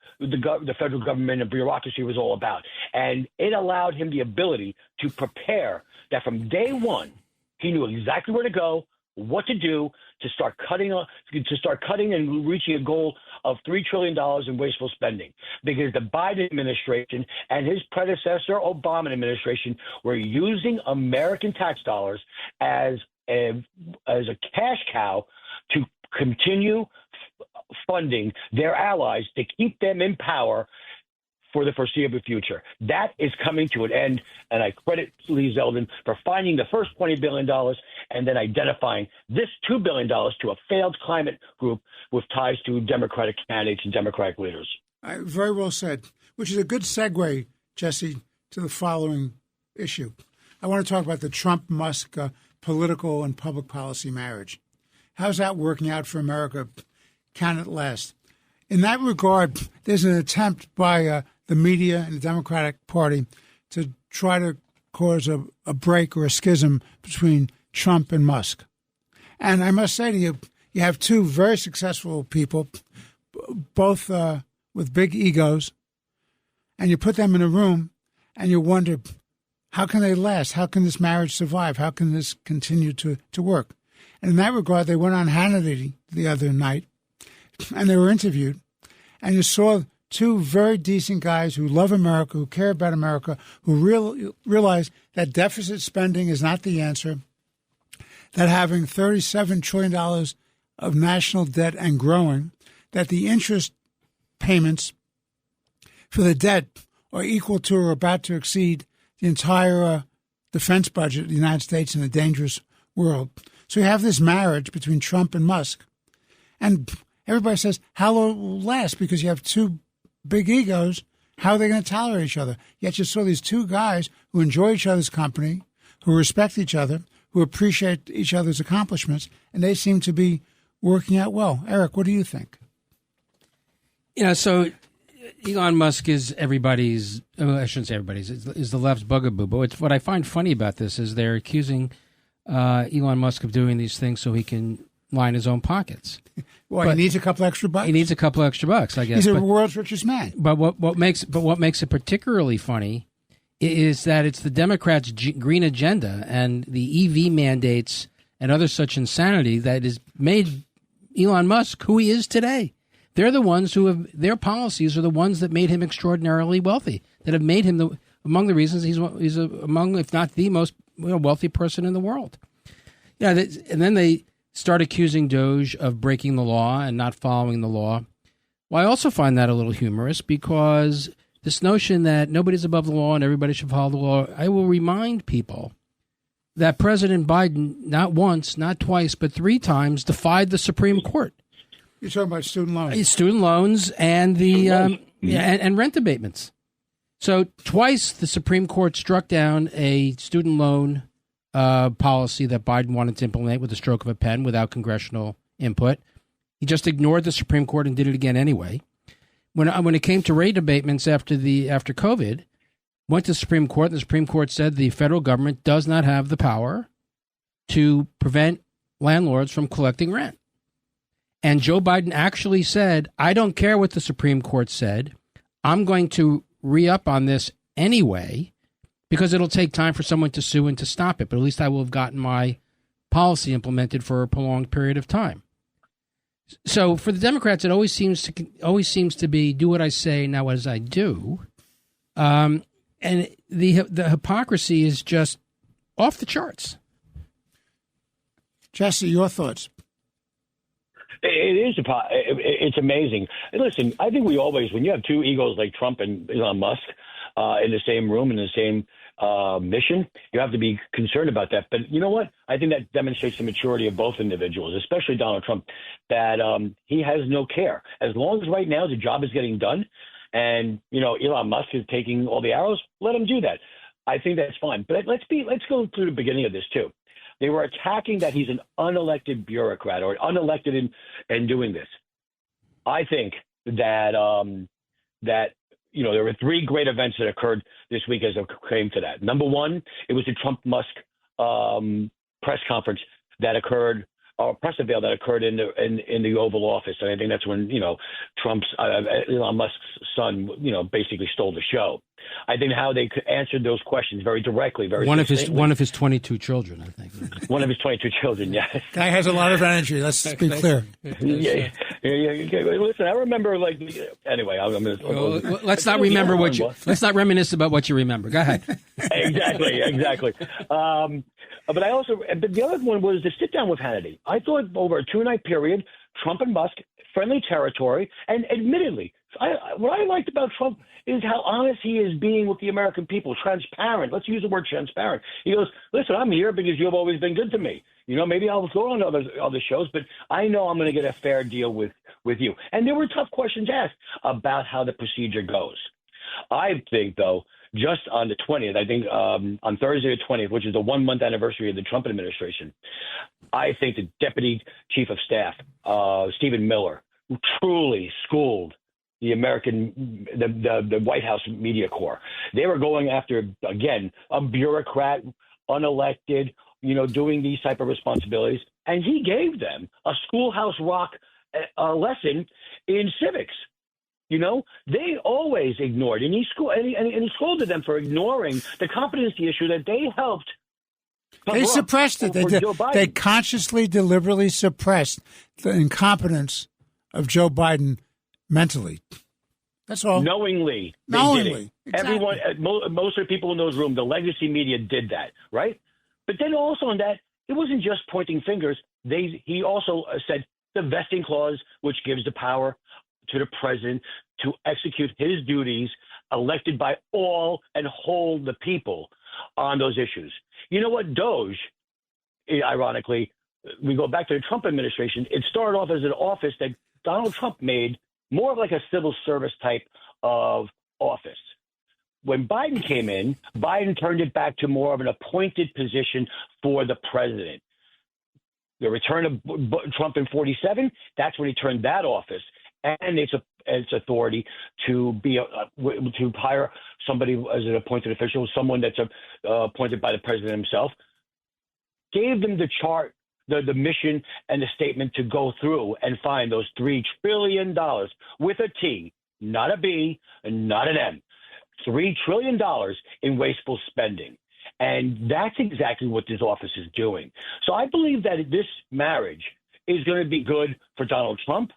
federal government and bureaucracy was all about. And it allowed him the ability to prepare that from day one, he knew exactly where to go, what to do to start cutting and reaching a goal of $3 trillion in wasteful spending, because the Biden administration and his predecessor Obama administration were using American tax dollars as a cash cow to continue funding their allies to keep them in power for the foreseeable future. That is coming to an end, and I credit Lee Zeldin for finding the first $20 billion and then identifying this $2 billion to a failed climate group with ties to Democratic candidates and Democratic leaders. Very well said, which is a good segue, Jesse, to the following issue. I want to talk about the Trump-Musk political and public policy marriage. How's that working out for America? Can it last? In that regard, there's an attempt by the media and the Democratic Party to try to cause a break or a schism between Trump and Musk. And I must say to you, you have two very successful people, both with big egos, and you put them in a room and you wonder, how can they last? How can this marriage survive? How can this continue to work? And in that regard, they went on Hannity the other night, and they were interviewed, and you saw two very decent guys who love America, who care about America, who realize that deficit spending is not the answer, that having $37 trillion of national debt and growing, that the interest payments for the debt are equal to or about to exceed the entire defense budget of the United States in a dangerous world. So you have this marriage between Trump and Musk. And everybody says, how will it last? Because you have two big egos. How are they going to tolerate each other? Yet you saw these two guys who enjoy each other's company, who respect each other, who appreciate each other's accomplishments, and they seem to be working out well. Eric, what do you think? So Elon Musk is everybody's, I shouldn't say everybody's, is the left's bugaboo. But what I find funny about this is they're accusing Elon Musk of doing these things so he can line his own pockets. Well, he needs a couple extra bucks. He needs a couple extra bucks, I guess. He's the world's richest man. But what makes it particularly funny is that it's the Democrats' green agenda and the EV mandates and other such insanity that has made Elon Musk who he is today. They're the ones their policies are the ones that made him extraordinarily wealthy, that have made him among the reasons he's among, if not the most wealthy person in the world. And then they start accusing Doge of breaking the law and not following the law. Well, I also find that a little humorous because this notion that nobody's above the law and everybody should follow the law, I will remind people that President Biden not once, not twice, but 3 times defied the Supreme Court. You're talking about student loans. Student loans and the and rent abatements. So twice the Supreme Court struck down a student loan policy that Biden wanted to implement with the stroke of a pen without congressional input. He just ignored the Supreme Court and did it again anyway. When it came to rate abatements after COVID, went to the Supreme Court, and the Supreme Court said the federal government does not have the power to prevent landlords from collecting rent. And Joe Biden actually said, I don't care what the Supreme Court said. I'm going to re-up on this anyway, because it'll take time for someone to sue and to stop it. But at least I will have gotten my policy implemented for a prolonged period of time. So for the Democrats, it always seems to be do what I say, not as I do. And the hypocrisy is just off the charts. Jesse, your thoughts? It's amazing. Listen, I think we always, when you have two egos like Trump and Elon Musk in the same room, in the same mission, you have to be concerned about that. But you know what? I think that demonstrates the maturity of both individuals, especially Donald Trump, that he has no care. As long as right now the job is getting done and, Elon Musk is taking all the arrows, let him do that. I think that's fine. But let's go through the beginning of this, too. They were attacking that he's an unelected bureaucrat or unelected in doing this. I think that there were three great events that occurred this week as it came to that. Number one, it was the Trump-Musk press conference that occurred, or press avail that occurred in the Oval Office. And I think that's when, Elon Musk's son, basically stole the show. I think how they answered those questions very directly, one of his 22 children, I think. One of his 22 children, yes. Guy has a lot of energy. Let's be clear. Yeah. Listen, I remember anyway. Let's not remember let's not reminisce about what you remember. Go ahead. Exactly. But the other one was to sit down with Hannity. I thought over a 2-night period, Trump and Musk, friendly territory, and admittedly, what I liked about Trump is how honest he is being with the American people, transparent. Let's use the word transparent. He goes, listen, I'm here because you've always been good to me. Maybe I'll go on other shows, but I know I'm going to get a fair deal with you. And there were tough questions asked about how the procedure goes. I think, though, just on the 20th, I think on Thursday the 20th, which is the 1-month anniversary of the Trump administration, I think the Deputy Chief of Staff, Stephen Miller, who truly schooled the White House media corps. They were going after, again, a bureaucrat, unelected, doing these type of responsibilities. And he gave them a schoolhouse rock lesson in civics. They always ignored, and he scolded them for ignoring the competency issue that they helped. They suppressed it. They consciously, deliberately suppressed the incompetence of Joe Biden mentally. That's all. Knowingly. Exactly. Everyone, most of the people in those rooms, the legacy media did that, right? But then also on that, it wasn't just pointing fingers. He also said the vesting clause, which gives the power to the president to execute his duties elected by all and hold the people on those issues. You know what? DOJ, ironically, we go back to the Trump administration. It started off as an office that Donald Trump made more of like a civil service type of office. When Biden came in, Biden turned it back to more of an appointed position for the president. The return of Trump in 47, that's when he turned that office and its authority to hire somebody as an appointed official, someone that's appointed by the president himself, gave them the chart, the mission and the statement to go through and find those $3 trillion with a T, not a B, and not an M. $3 trillion in wasteful spending. And that's exactly what this office is doing. So I believe that this marriage is going to be good for Donald Trump.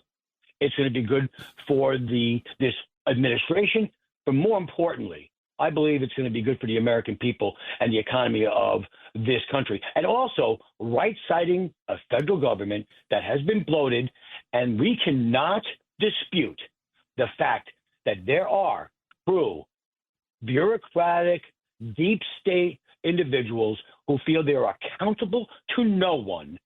It's going to be good for this administration. But more importantly, I believe it's going to be good for the American people and the economy of this country. And also right-siding a federal government that has been bloated. And we cannot dispute the fact that there are true bureaucratic, deep state individuals who feel they are accountable to no one,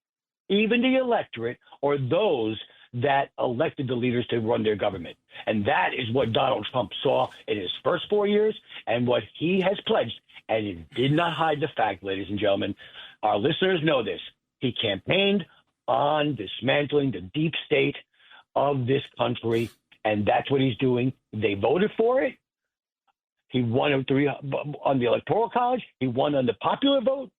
even the electorate or those that elected the leaders to run their government. And that is what Donald Trump saw in his first 4 years and what he has pledged. And he did not hide the fact, ladies and gentlemen. Our listeners know this. He campaigned on dismantling the deep state of this country, and that's what he's doing. They voted for it. He won on the Electoral College. He won on the popular vote.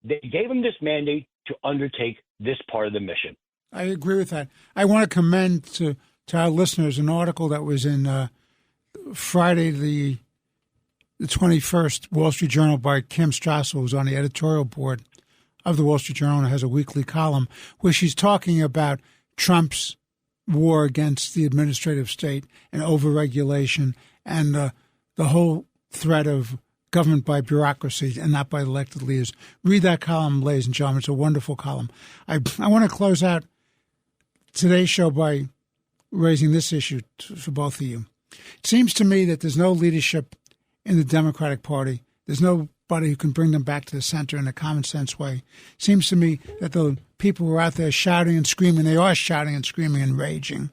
They gave him this mandate to undertake this part of the mission. I agree with that. I want to commend to our listeners an article that was in Friday the 21st, Wall Street Journal by Kim Strassel, who's on the editorial board of the Wall Street Journal and has a weekly column, where she's talking about Trump's war against the administrative state and overregulation and the whole threat of government by bureaucracy and not by elected leaders. Read that column, ladies and gentlemen. It's a wonderful column. I want to close out today's show by raising this issue for both of you. It seems to me that there's no leadership in the Democratic Party. There's nobody who can bring them back to the center in a common sense way. It seems to me that the people who are out there shouting and screaming, they are shouting and screaming and raging.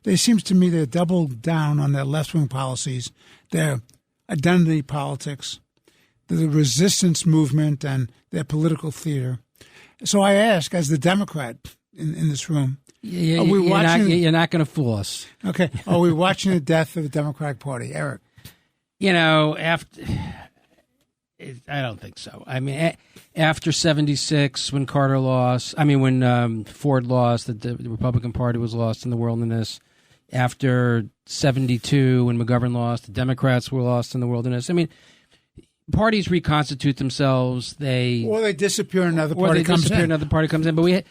It seems to me they're doubled down on their left-wing policies, their identity politics, the resistance movement, and their political theater. So I ask, as the Democrat in this room, are we watching? You're not going to fool us. Okay. Are we watching the death of the Democratic Party? Eric? I don't think so. I mean, after 76, when Carter lost, when Ford lost, the Republican Party was lost in the wilderness. After 72, when McGovern lost, the Democrats were lost in the wilderness. I mean, parties reconstitute themselves. Or they disappear, another party comes in. But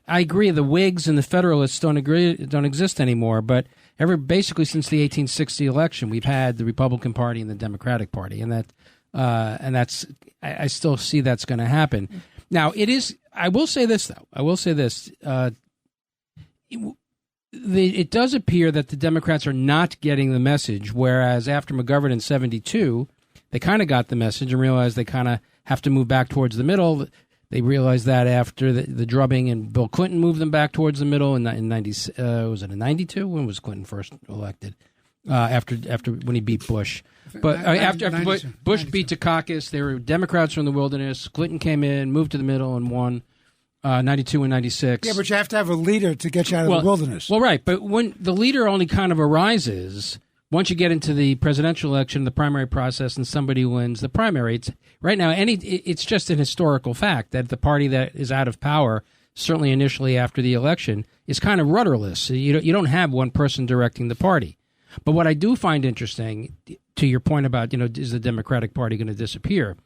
I agree. The Whigs and the Federalists don't exist anymore. But basically since the 1860 election, we've had the Republican Party and the Democratic Party, and that's I still see that's going to happen. Now, it is. I will say this though. It does appear that the Democrats are not getting the message, whereas after McGovern in 72, they kind of got the message and realized they kind of have to move back towards the middle. They realized that after the drubbing, and Bill Clinton moved them back towards the middle in 90. Was it in 92? When was Clinton first elected? After when he beat Bush. But after Bush beat Dukakis, they were Democrats from the wilderness. Clinton came in, moved to the middle, and won 92 and 96. Yeah, but you have to have a leader to get you out of the wilderness. Well, right. But when the leader only kind of arises once you get into the presidential election, the primary process, and somebody wins the primary. It's just an historical fact that the party that is out of power, certainly initially after the election, is kind of rudderless. You don't have one person directing the party. But what I do find interesting, to your point about, is the Democratic Party going to disappear?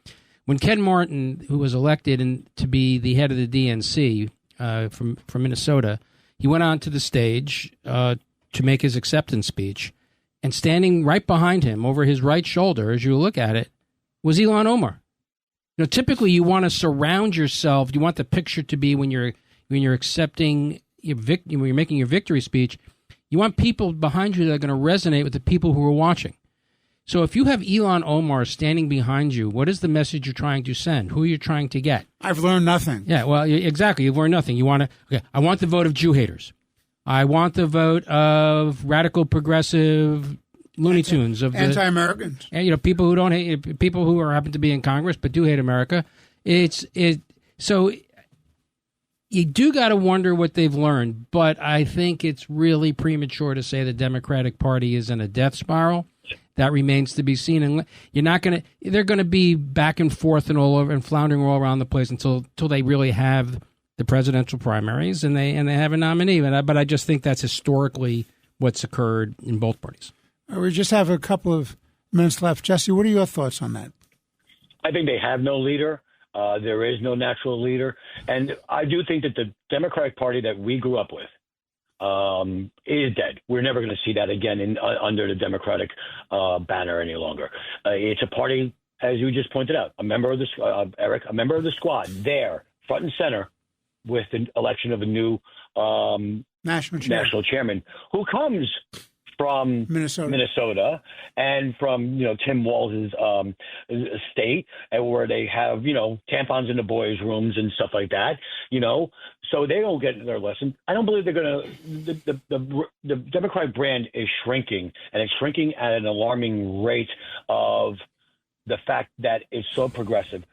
When Ken Martin, who was elected to be the head of the DNC from Minnesota, he went on to the stage to make his acceptance speech, and standing right behind him, over his right shoulder, as you look at it, was Ilhan Omar. Typically you want to surround yourself. You want the picture to be when you're accepting when you're making your victory speech. You want people behind you that are going to resonate with the people who are watching. So if you have Ilhan Omar standing behind you, what is the message you're trying to send? Who are you trying to get? I've learned nothing. Yeah, well, exactly. You've learned nothing. I want the vote of Jew haters. I want the vote of radical progressive Looney Tunes, of anti-Americans. People who don't hate, people who happen to be in Congress but do hate America. So you do got to wonder what they've learned, but I think it's really premature to say the Democratic Party is in a death spiral. That remains to be seen, and they're going to be back and forth and all over and floundering all around the place until they really have the presidential primaries and they have a nominee. But I just think that's historically what's occurred in both parties. We just have a couple of minutes left. Jesse, what are your thoughts on that? I think they have no leader. There is no natural leader. And I do think that the Democratic Party that we grew up with is dead. We're never going to see that again under the Democratic banner any longer. It's a party, as you just pointed out, a member of the squad there, front and center, with the election of a new national chairman who comes from Minnesota and from Tim Walz's state, and where they have tampons in the boys' rooms and stuff like that. So they don't get their lesson. I don't believe they're going to. The Democratic brand is shrinking, and it's shrinking at an alarming rate of the fact that it's so progressive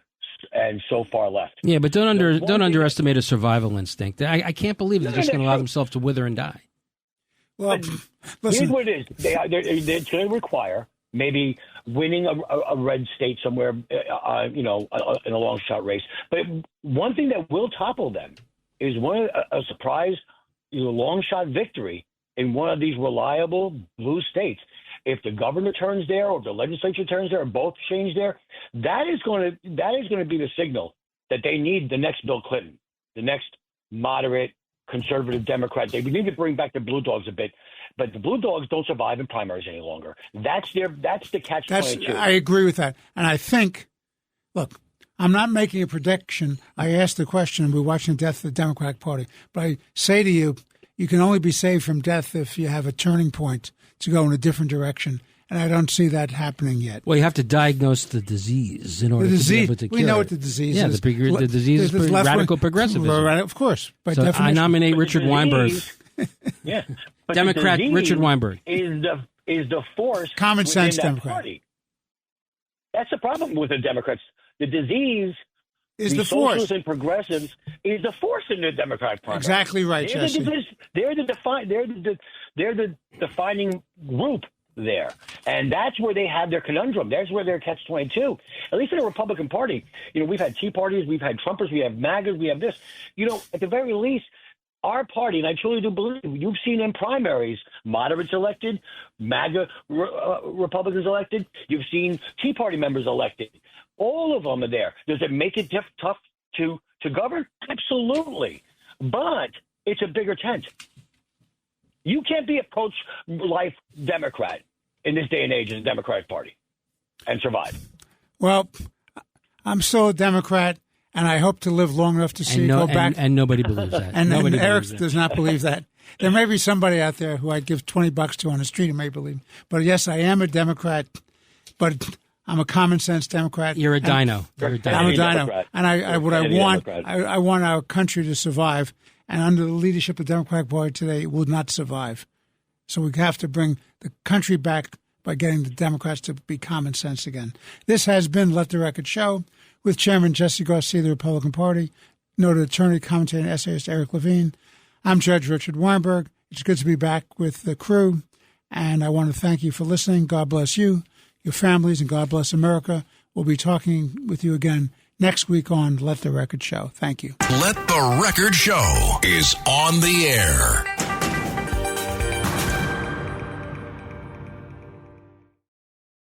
and so far left. Yeah, but don't underestimate a survival instinct. I can't believe they're just going to allow themselves to wither and die. Well, here's what it is. It's going to require maybe winning a red state somewhere, in a long shot race. But one thing that will topple them is a surprise, long shot victory in one of these reliable blue states. If the governor turns there, or if the legislature turns there, or both change there, that is going to be the signal that they need the next Bill Clinton, the next moderate, conservative Democrat. We need to bring back the Blue Dogs a bit, but the Blue Dogs don't survive in primaries any longer. That's the catch-22. I agree with that. And I think, look, I'm not making a prediction. I asked the question, and we're watching the death of the Democratic Party. But I say to you, you can only be saved from death if you have a turning point to go in a different direction. And I don't see that happening yet. Well, you have to diagnose the disease in order to be able to cure we know it. what the disease is. The disease is radical progressivism. Of course. By so definition. I nominate Richard Weinberg. Yeah. But Democrat Richard Weinberg. Is the force common sense that Democrat. Party. That's the problem with the Democrats. The disease is the force. Socialists and progressives is the force in the Democratic Party. Exactly right, Jesse. They're the defining group there. And that's where they have their conundrum. That's where their catch-22. At least in the Republican Party, we've had Tea Parties, we've had Trumpers, we have MAGAs, we have this. At the very least, our party, and I truly do believe, you've seen in primaries, moderates elected, MAGA Republicans elected, you've seen Tea Party members elected. All of them are there. Does it make it tough to govern? Absolutely. But it's a bigger tent. You can't be a pro-life Democrat in this day and age in the Democratic Party and survive. Well, I'm still a Democrat, and I hope to live long enough to see go back. And nobody believes that. And Eric does not believe that. There may be somebody out there who I'd give $20 to on the street who may believe. But yes, I am a Democrat, but I'm a common sense Democrat. You're a dino. I'm a dino. Democrat. And I want our country to survive. And under the leadership of the Democratic Party today, it will not survive. So we have to bring the country back by getting the Democrats to be common sense again. This has been Let the Record Show with Chairman Jesse Garcia of the Republican Party, noted attorney, commentator, and essayist Eric Levine. I'm Judge Richard Weinberg. It's good to be back with the crew, and I want to thank you for listening. God bless you, your families, and God bless America. We'll be talking with you again next week on Let the Record Show. Thank you. Let the Record Show is on the air.